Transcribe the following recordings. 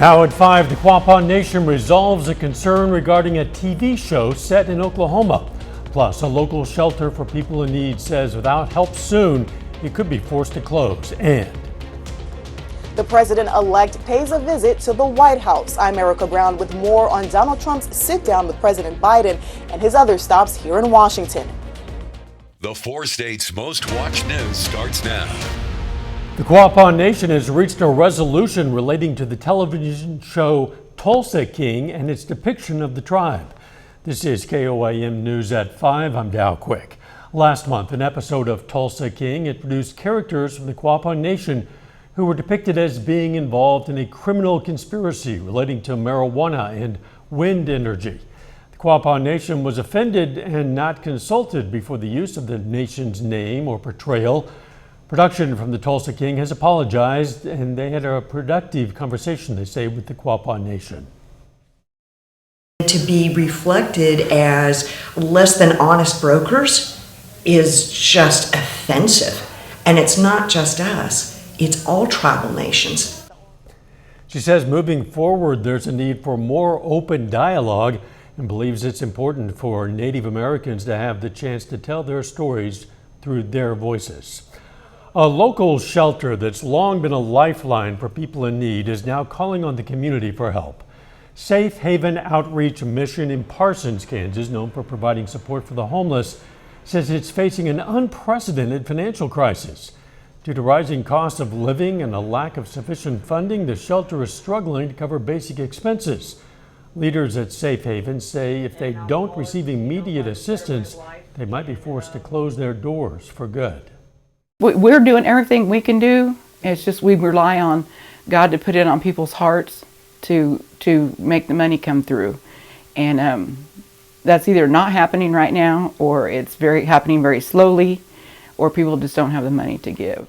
Now at 5, the Quapaw Nation resolves a concern regarding a TV show set in Oklahoma. Plus, a local shelter for people in need says without help soon, it could be forced to close. And the president-elect pays a visit to the White House. I'm Erica Brown with more on Donald Trump's sit-down with President Biden and his other stops here in Washington. The 4 states' most watched news starts now. The Quapaw Nation has reached a resolution relating to the television show Tulsa King and its depiction of the tribe. This is KOIM News at 5. I'm Dow Quick. Last month, an episode of Tulsa King introduced characters from the Quapaw Nation who were depicted as being involved in a criminal conspiracy relating to marijuana and wind energy. The Quapaw Nation was offended and not consulted before the use of the nation's name or portrayal. Production from the Tulsa King has apologized, and they had a productive conversation, they say, with the Quapaw Nation. To be reflected as less than honest brokers is just offensive. And it's not just us, it's all tribal nations. She says moving forward, there's a need for more open dialogue and believes it's important for Native Americans to have the chance to tell their stories through their voices. A local shelter that's long been a lifeline for people in need is now calling on the community for help. Safe Haven Outreach Mission in Parsons, Kansas, known for providing support for the homeless, says it's facing an unprecedented financial crisis. Due to rising costs of living and a lack of sufficient funding, the shelter is struggling to cover basic expenses. Leaders at Safe Haven say if they don't receive immediate assistance, they might be forced to close their doors for good. We're doing everything we can do. It's just we rely on God to put it on people's hearts to make the money come through. And that's either not happening right now, or it's happening very slowly, or people just don't have the money to give.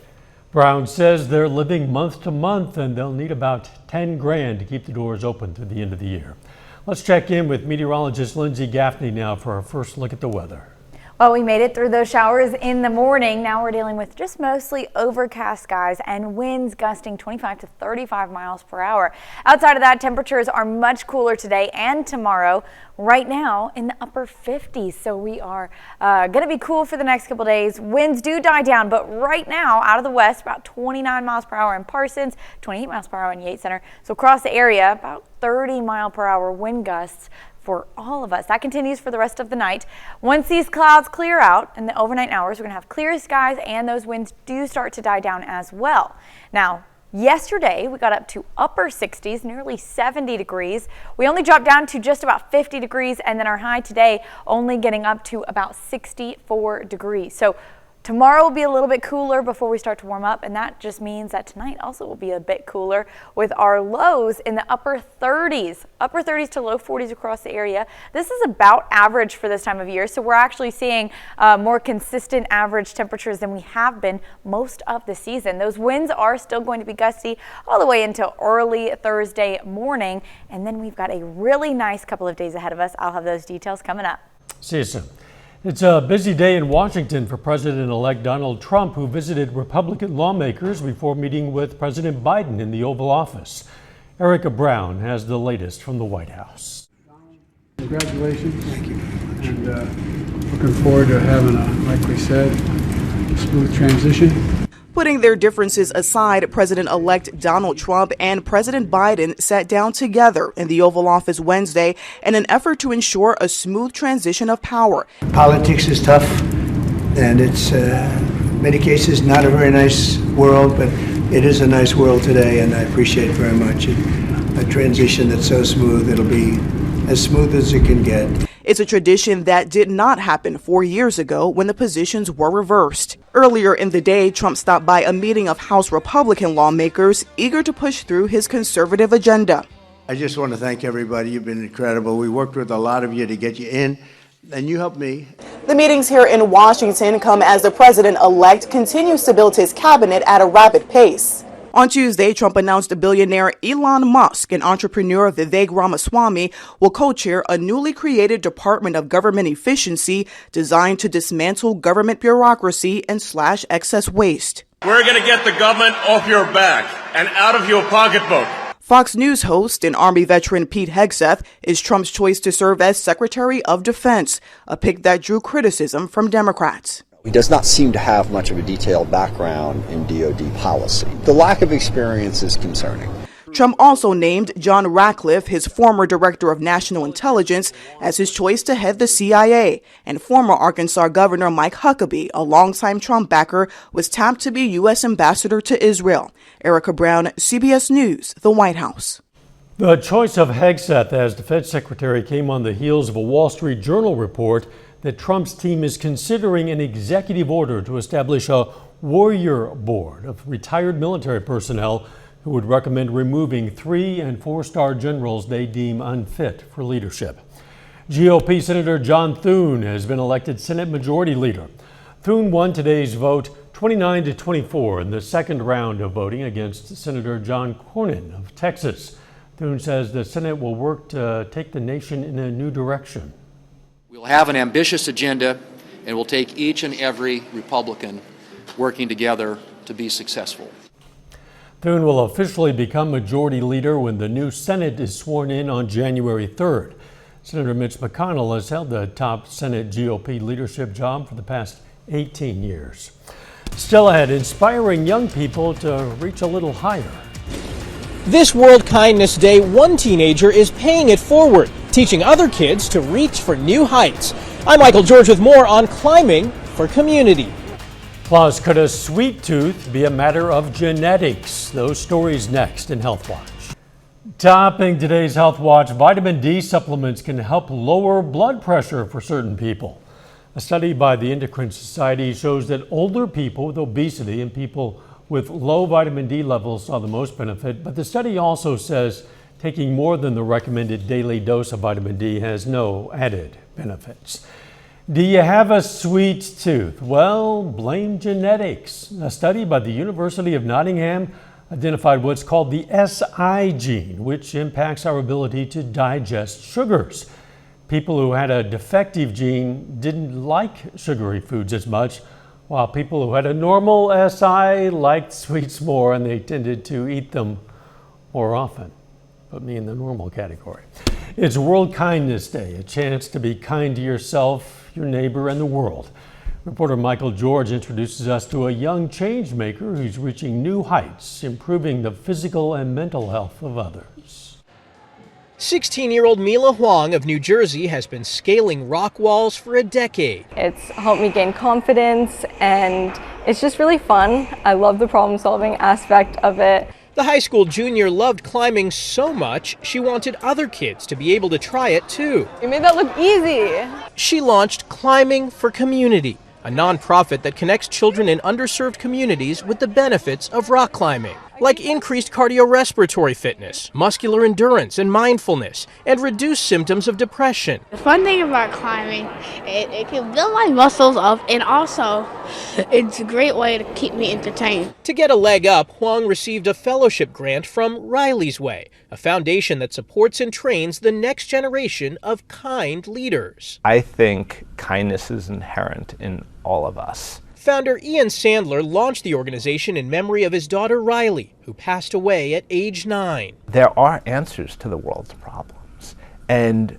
Brown says they're living month to month and they'll need about $10,000 to keep the doors open through the end of the year. Let's check in with meteorologist Lindsay Gaffney now for our first look at the weather. Well, we made it through those showers in the morning. Now we're dealing with just mostly overcast skies and winds gusting 25 to 35 miles per hour. Outside of that, temperatures are much cooler today and tomorrow. Right now in the upper 50s, so we are going to be cool for the next couple days. Winds do die down, but right now out of the west, about 29 miles per hour in Parsons, 28 miles per hour in Yates Center. So across the area, about 30 mile per hour wind gusts for all of us. That continues for the rest of the night. Once these clouds clear out in the overnight hours, we're going to have clear skies, and those winds do start to die down as well. Now, yesterday, we got up to upper 60s, nearly 70 degrees. We only dropped down to just about 50 degrees, and then our high today only getting up to about 64 degrees. So tomorrow will be a little bit cooler before we start to warm up, and that just means that tonight also will be a bit cooler with our lows in the upper 30s to low 40s across the area. This is about average for this time of year, so we're actually seeing more consistent average temperatures than we have been most of the season. Those winds are still going to be gusty all the way into early Thursday morning, and then we've got a really nice couple of days ahead of us. I'll have those details coming up. See you soon. It's a busy day in Washington for President-elect Donald Trump, who visited Republican lawmakers before meeting with President Biden in the Oval Office. Erica Brown has the latest from the White House. Congratulations. Thank you. And looking forward to having like we said, a smooth transition. Putting their differences aside, President-elect Donald Trump and President Biden sat down together in the Oval Office Wednesday in an effort to ensure a smooth transition of power. Politics is tough, and it's in many cases not a very nice world, but it is a nice world today, and I appreciate very much a transition that's so smooth. It'll be as smooth as it can get. It's a tradition that did not happen 4 years ago when the positions were reversed. Earlier in the day, Trump stopped by a meeting of House Republican lawmakers eager to push through his conservative agenda. I just want to thank everybody. You've been incredible. We worked with a lot of you to get you in, and you helped me. The meetings here in Washington come as the president-elect continues to build his cabinet at a rapid pace. On Tuesday, Trump announced billionaire Elon Musk and entrepreneur Vivek Ramaswamy will co-chair a newly created Department of Government Efficiency designed to dismantle government bureaucracy and slash excess waste. We're going to get the government off your back and out of your pocketbook. Fox News host and Army veteran Pete Hegseth is Trump's choice to serve as Secretary of Defense, a pick that drew criticism from Democrats. He does not seem to have much of a detailed background in DoD policy. The lack of experience is concerning. Trump also named John Ratcliffe, his former director of national intelligence, as his choice to head the CIA, and former Arkansas Governor Mike Huckabee, a longtime Trump backer, was tapped to be U.S. ambassador to Israel. Erica Brown, CBS News, the White House. The choice of Hegseth as defense secretary came on the heels of a Wall Street Journal report that Trump's team is considering an executive order to establish a warrior board of retired military personnel who would recommend removing 3- and 4-star generals they deem unfit for leadership. GOP Senator John Thune has been elected Senate Majority Leader. Thune won today's vote 29-24 in the second round of voting against Senator John Cornyn of Texas. Thune says the Senate will work to take the nation in a new direction. We'll have an ambitious agenda, and we'll take each and every Republican working together to be successful. Thune will officially become Majority Leader when the new Senate is sworn in on January 3rd. Senator Mitch McConnell has held the top Senate GOP leadership job for the past 18 years. Still ahead, inspiring young people to reach a little higher. This World Kindness Day, one teenager is paying it forward, teaching other kids to reach for new heights. I'm Michael George with more on climbing for community. Plus, could a sweet tooth be a matter of genetics? Those stories next in Health Watch. Topping today's Health Watch, vitamin D supplements can help lower blood pressure for certain people. A study by the Endocrine Society shows that older people with obesity and people with low vitamin D levels saw the most benefit, but the study also says taking more than the recommended daily dose of vitamin D has no added benefits. Do you have a sweet tooth? Well, blame genetics. A study by the University of Nottingham identified what's called the SI gene, which impacts our ability to digest sugars. People who had a defective gene didn't like sugary foods as much, while people who had a normal SI liked sweets more and they tended to eat them more often. Put me in the normal category. It's World Kindness Day, a chance to be kind to yourself, your neighbor, and the world. Reporter Michael George introduces us to a young change maker who's reaching new heights, improving the physical and mental health of others. 16-year-old Mila Huang of New Jersey has been scaling rock walls for a decade. It's helped me gain confidence, and it's just really fun. I love the problem-solving aspect of it. The high school junior loved climbing so much, she wanted other kids to be able to try it too. You made that look easy. She launched Climbing for Community, a nonprofit that connects children in underserved communities with the benefits of rock climbing, like increased cardiorespiratory fitness, muscular endurance and mindfulness, and reduced symptoms of depression. The fun thing about climbing, it can build my muscles up, and also it's a great way to keep me entertained. To get a leg up, Huang received a fellowship grant from Riley's Way, a foundation that supports and trains the next generation of kind leaders. I think kindness is inherent in all of us. Founder Ian Sandler launched the organization in memory of his daughter Riley, who passed away at age 9. There are answers to the world's problems, and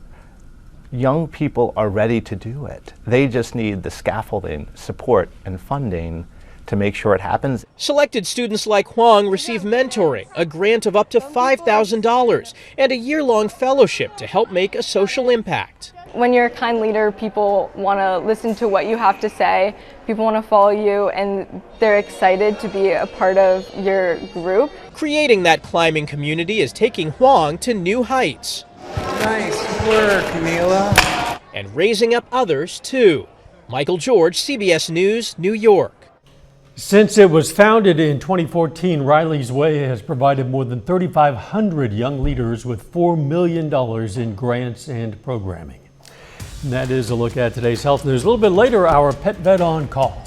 young people are ready to do it. They just need the scaffolding, support, and funding to make sure it happens. Selected students like Huang receive mentoring, a grant of up to $5,000, and a year-long fellowship to help make a social impact. When you're a kind leader, people want to listen to what you have to say. People want to follow you, and they're excited to be a part of your group. Creating that climbing community is taking Huang to new heights. Nice work, Mila. And raising up others, too. Michael George, CBS News, New York. Since it was founded in 2014, Riley's Way has provided more than 3,500 young leaders with $4 million in grants and programming. And that is a look at today's health news. A little bit later, our pet vet on call.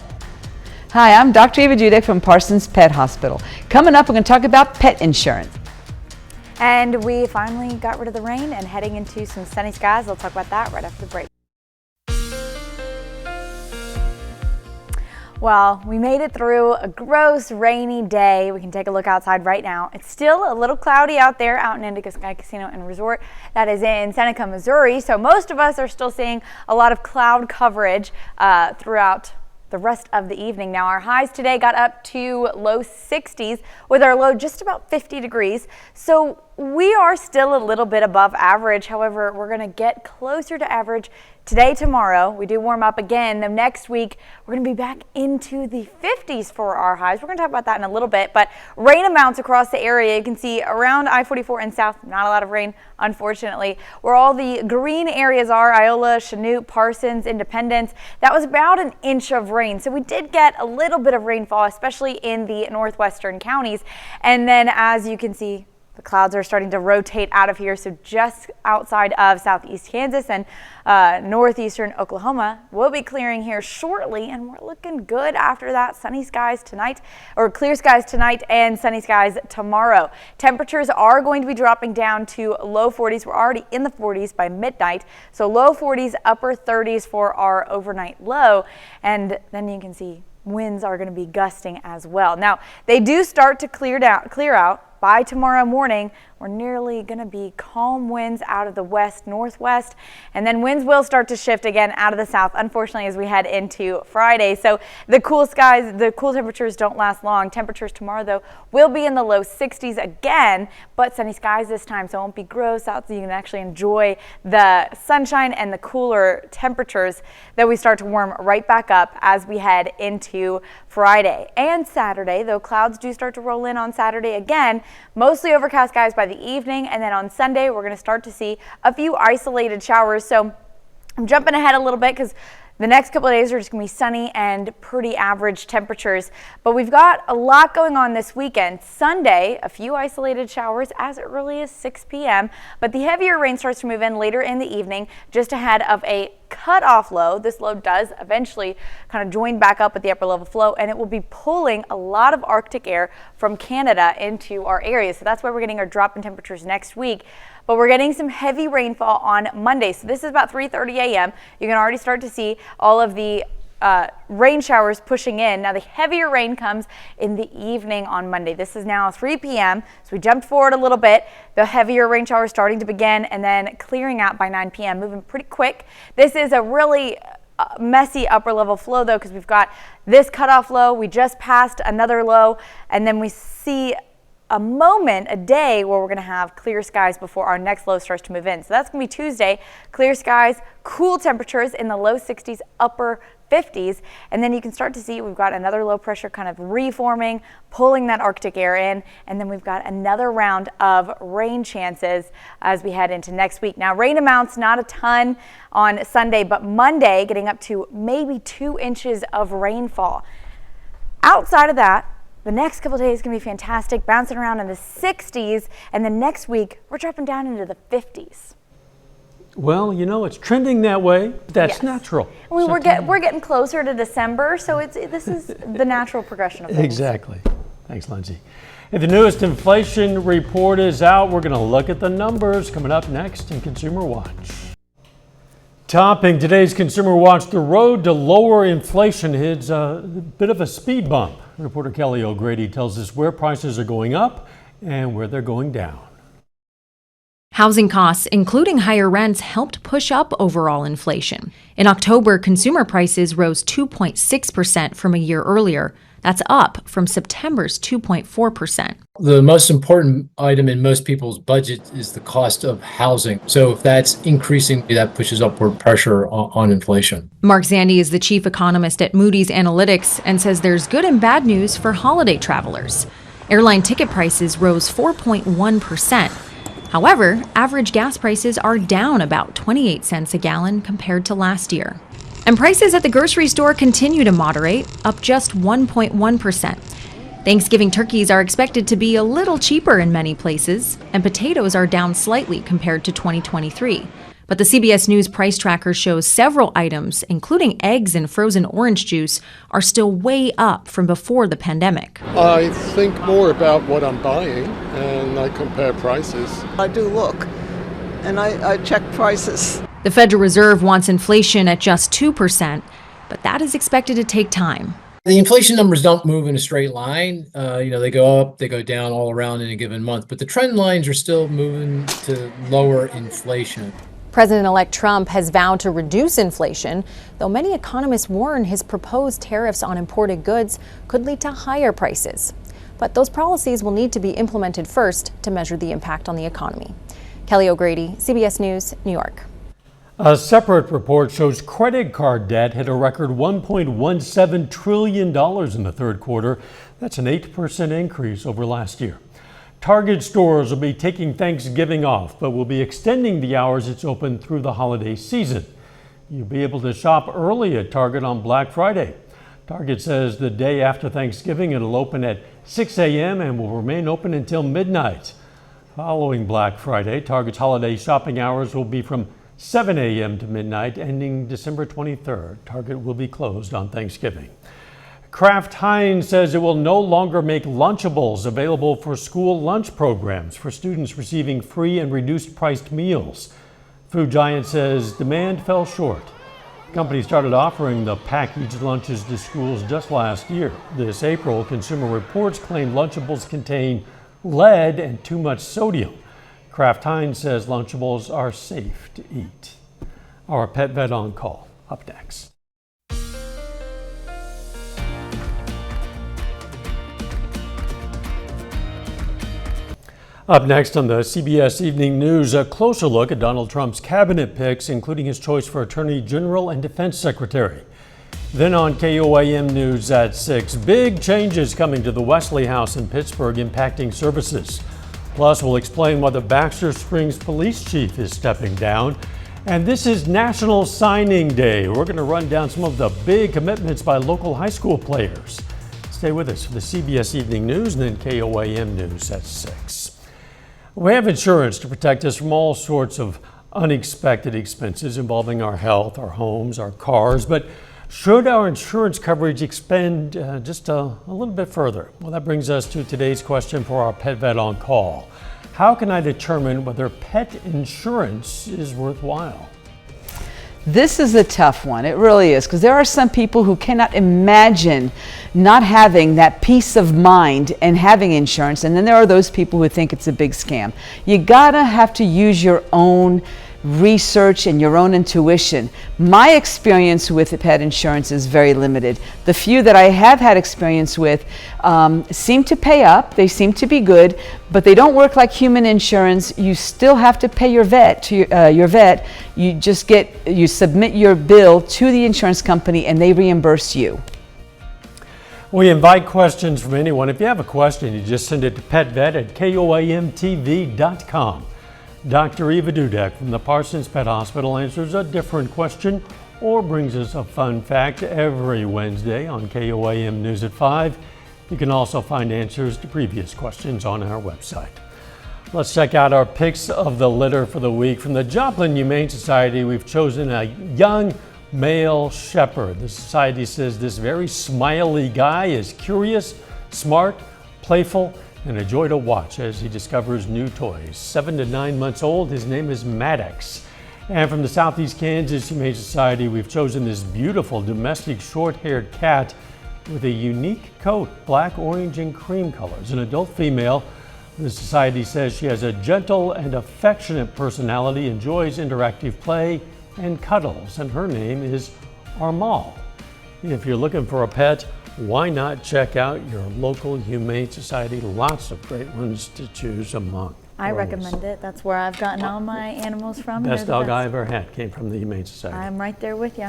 Hi, I'm Dr. Eva Judek from Parsons Pet Hospital. Coming up, we're going to talk about pet insurance. And we finally got rid of the rain and heading into some sunny skies. We'll talk about that right after the break. Well, we made it through a gross rainy day. We can take a look outside right now. It's still a little cloudy out there out in Indigo Sky Casino and Resort. That is in Seneca, Missouri. So most of us are still seeing a lot of cloud coverage throughout the rest of the evening. Now our highs today got up to low 60s with our low just about 50 degrees. So we are still a little bit above average. However, we're going to get closer to average today, tomorrow. We do warm up again. The next week, we're going to be back into the 50s for our highs. We're going to talk about that in a little bit, but rain amounts across the area. You can see around I-44 and south, not a lot of rain, unfortunately. Where all the green areas are, Iola, Chanute, Parsons, Independence, that was about an inch of rain. So we did get a little bit of rainfall, especially in the northwestern counties. And then as you can see, the clouds are starting to rotate out of here, so just outside of southeast Kansas and northeastern Oklahoma will be clearing here shortly, and we're looking good after that. Sunny skies tonight, or clear skies tonight and sunny skies tomorrow. Temperatures are going to be dropping down to low 40s. We're already in the 40s by midnight, so low 40s, upper 30s for our overnight low, and then you can see winds are going to be gusting as well. Now, they do start to clear out. By tomorrow morning, we're nearly going to be calm winds out of the west, northwest, and then winds will start to shift again out of the south, unfortunately, as we head into Friday. So the cool skies, the cool temperatures don't last long. Temperatures tomorrow, though, will be in the low 60s again, but sunny skies this time, so it won't be gross out, so you can actually enjoy the sunshine and the cooler temperatures that we start to warm right back up as we head into Friday and Saturday, though clouds do start to roll in on Saturday again. Mostly overcast skies by the evening, and then on Sunday we're going to start to see a few isolated showers. So I'm jumping ahead a little bit because the next couple of days are just going to be sunny and pretty average temperatures. But we've got a lot going on this weekend. Sunday, a few isolated showers as early as 6 p.m. But the heavier rain starts to move in later in the evening, just ahead of a cutoff low. This low does eventually kind of join back up with the upper level flow, and it will be pulling a lot of Arctic air from Canada into our area. So that's why we're getting our drop in temperatures next week. But we're getting some heavy rainfall on Monday. So this is about 3:30 a.m. You can already start to see all of the rain showers pushing in. Now the heavier rain comes in the evening on Monday. This is now 3 p.m. So we jumped forward a little bit. The heavier rain showers starting to begin and then clearing out by 9 p.m. moving pretty quick. This is a really messy upper level flow though, because we've got this cutoff low. We just passed another low, and then we see a day where we're going to have clear skies before our next low starts to move in. So that's going to be Tuesday. Clear skies, cool temperatures in the low 60s, upper 50s, and then you can start to see we've got another low pressure kind of reforming, pulling that Arctic air in, and then we've got another round of rain chances as we head into next week. Now rain amounts not a ton on Sunday, but Monday getting up to maybe 2 inches of rainfall. Outside of that, the next couple of days can be fantastic, bouncing around in the 60s, and then next week we're dropping down into the 50s. Well, you know, it's trending that way. That's natural. I mean, we're getting closer to December, so this is the natural progression of things. Exactly. Thanks, Lindsay. And the newest inflation report is out. We're going to look at the numbers coming up next in Consumer Watch. Topping today's Consumer Watch, the road to lower inflation hits a bit of a speed bump. Reporter Kelly O'Grady tells us where prices are going up and where they're going down. Housing costs, including higher rents, helped push up overall inflation. In October, consumer prices rose 2.6% from a year earlier. That's up from September's 2.4%. The most important item in most people's budget is the cost of housing. So if that's increasing, that pushes upward pressure on inflation. Mark Zandi is the chief economist at Moody's Analytics and says there's good and bad news for holiday travelers. Airline ticket prices rose 4.1%. However, average gas prices are down about 28 cents a gallon compared to last year. And prices at the grocery store continue to moderate, up just 1.1%. Thanksgiving turkeys are expected to be a little cheaper in many places, and potatoes are down slightly compared to 2023. But the CBS News price tracker shows several items, including eggs and frozen orange juice, are still way up from before the pandemic. I think more about what I'm buying, and I compare prices. I do look, and I check prices. The Federal Reserve wants inflation at just 2%, but that is expected to take time. The inflation numbers don't move in a straight line. They go up, they go down all around in a given month, but the trend lines are still moving to lower inflation. President-elect Trump has vowed to reduce inflation, though many economists warn his proposed tariffs on imported goods could lead to higher prices. But those policies will need to be implemented first to measure the impact on the economy. Kelly O'Grady, CBS News, New York. A separate report shows credit card debt hit a record $1.17 trillion in the third quarter. That's an 8% increase over last year. Target stores will be taking Thanksgiving off, but will be extending the hours it's open through the holiday season. You'll be able to shop early at Target on Black Friday. Target says the day after Thanksgiving it'll open at 6 a.m. and will remain open until midnight. Following Black Friday, Target's holiday shopping hours will be from 7 a.m. to midnight, ending December 23rd. Target will be closed on Thanksgiving. Kraft Heinz says it will no longer make Lunchables available for school lunch programs for students receiving free and reduced-priced meals. Food giant says demand fell short. The company started offering the packaged lunches to schools just last year. This April, Consumer Reports claimed Lunchables contain lead and too much sodium. Kraft Heinz says Lunchables are safe to eat. Our Pet Vet on Call, up next. Up next on the CBS Evening News, a closer look at Donald Trump's cabinet picks, including his choice for Attorney General and Defense Secretary. Then on KOAM News at 6, big changes coming to the Wesley House in Pittsburgh impacting services. Plus, we'll explain why the Baxter Springs police chief is stepping down. And this is National Signing Day. We're going to run down some of the big commitments by local high school players. Stay with us for the CBS Evening News and then KOAM News at 6. We have insurance to protect us from all sorts of unexpected expenses involving our health, our homes, our cars, but should our insurance coverage expand just a little bit further? Well, that brings us to today's question for our Pet Vet on Call. How can I determine whether pet insurance is worthwhile? This is a tough one. It really is, because there are some people who cannot imagine not having that peace of mind and having insurance, and then there are those people who think it's a big scam. You gotta have to use your own research and your own intuition. My experience with pet insurance is very limited. The few that I have had experience with seem to pay up, they seem to be good, but they don't work like human insurance. You still have to pay your vet to your vet. You submit your bill to the insurance company and they reimburse you. We invite questions from anyone. If you have a question, you just send it to petvet@koamtv.com. Dr. Eva Dudek from the Parsons Pet Hospital answers a different question or brings us a fun fact every Wednesday on KOAM News at 5. You can also find answers to previous questions on our website. Let's check out our picks of the litter for the week. From the Joplin Humane Society, we've chosen a young male shepherd. The society says this very smiley guy is curious, smart, playful, and a joy to watch as he discovers new toys. 7 to 9 months old, his name is Maddox. And from the Southeast Kansas Humane Society, we've chosen this beautiful domestic short-haired cat with a unique coat, black, orange, and cream colors. An adult female. The society says she has a gentle and affectionate personality, enjoys interactive play and cuddles, and her name is Armal. If you're looking for a pet, why not check out your local Humane Society? Lots of great ones to choose among. I recommend it. That's where I've gotten all my animals from. Best dog I ever had came from the Humane Society. I'm right there with you.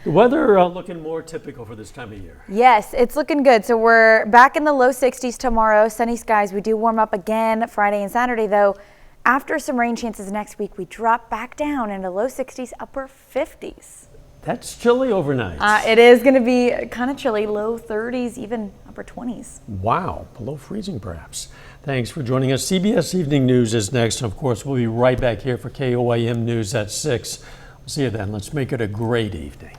The weather looking more typical for this time of year. Yes, it's looking good. So we're back in the low 60s tomorrow. Sunny skies. We do warm up again Friday and Saturday, though. After some rain chances next week, we drop back down into low 60s, upper 50s. That's chilly overnight. It is going to be kind of chilly, low 30s, even upper 20s. Wow, below freezing perhaps. Thanks for joining us. CBS Evening News is next. And of course, we'll be right back here for KOAM News at 6. We'll see you then. Let's make it a great evening.